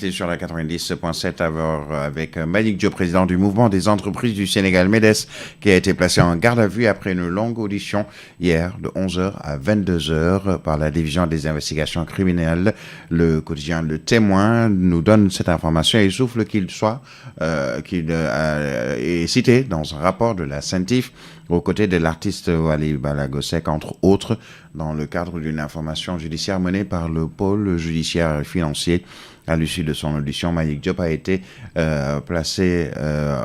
C'est sur la 90.7 avec Malick Diop, président du mouvement des entreprises du Sénégal, MEDES, qui a été placé en garde à vue après une longue audition hier de 11h à 22h par la division des investigations criminelles. Le quotidien Le Témoin nous donne cette information et souffle qu'il est cité dans un rapport de la CENTIF aux côtés de l'artiste Wally Ballago Seck, entre autres, dans le cadre d'une information judiciaire menée par le pôle judiciaire financier. À l'issue de son audition, Malick Diop a été placé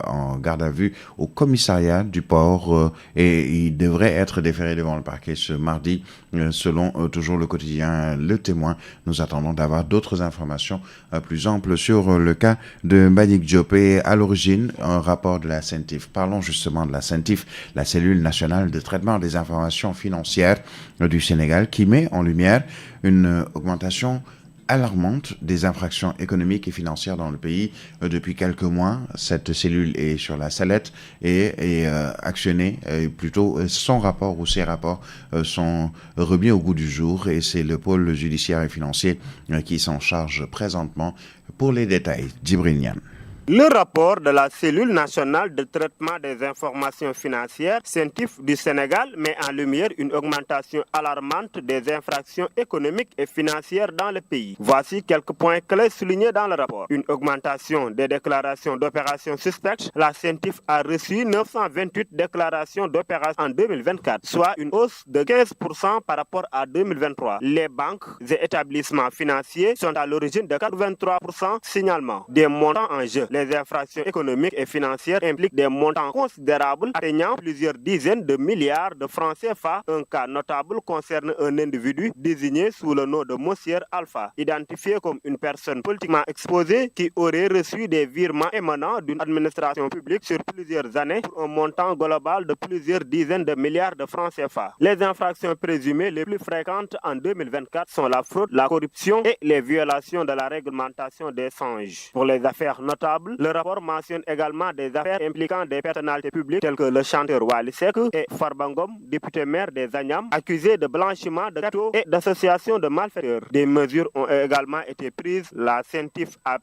en garde à vue au commissariat du port et il devrait être déféré devant le parquet ce mardi, selon toujours le quotidien Le Témoin. Nous attendons d'avoir d'autres informations plus amples sur le cas de Malick Diop. Et à l'origine, un rapport de la CENTIF. Parlons justement de la CENTIF, la cellule nationale de traitement des informations financières du Sénégal, qui met en lumière une augmentation alarmante des infractions économiques et financières dans le pays. Depuis quelques mois, cette cellule est sur la sellette et actionnée. Plutôt, son rapport ou ses rapports sont remis au goût du jour et c'est le pôle judiciaire et financier qui s'en charge présentement. Pour les détails, Djibril Niane. Le rapport de la cellule nationale de traitement des informations financières, CENTIF du Sénégal, met en lumière une augmentation alarmante des infractions économiques et financières dans le pays. Voici quelques points clés soulignés dans le rapport. Une augmentation des déclarations d'opérations suspectes. La CENTIF a reçu 928 déclarations d'opérations en 2024, soit une hausse de 15% par rapport à 2023. Les banques et établissements financiers sont à l'origine de 83% signalements. Des montants en jeu. Les infractions économiques et financières impliquent des montants considérables atteignant plusieurs dizaines de milliards de francs CFA. Un cas notable concerne un individu désigné sous le nom de Monsieur Alpha, identifié comme une personne politiquement exposée qui aurait reçu des virements émanant d'une administration publique sur plusieurs années pour un montant global de plusieurs dizaines de milliards de francs CFA. Les infractions présumées les plus fréquentes en 2024 sont la fraude, la corruption et les violations de la réglementation des changes. Pour les affaires notables, le rapport mentionne également des affaires impliquant des personnalités publiques telles que le chanteur Wally Seck et Farbangom, député maire des Agnam, accusés de blanchiment de capitaux et d'association de malfaiteurs. Des mesures ont également été prises. La CENTIF a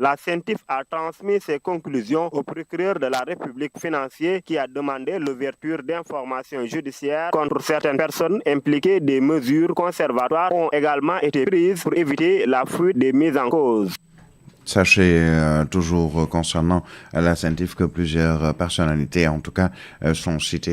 transmis ses conclusions au procureur de la République financier qui a demandé l'ouverture d'informations judiciaires contre certaines personnes impliquées. Des mesures conservatoires ont également été prises pour éviter la fuite des mises en cause. Sachez toujours concernant la CENTIF que plusieurs personnalités, en tout cas, sont citées.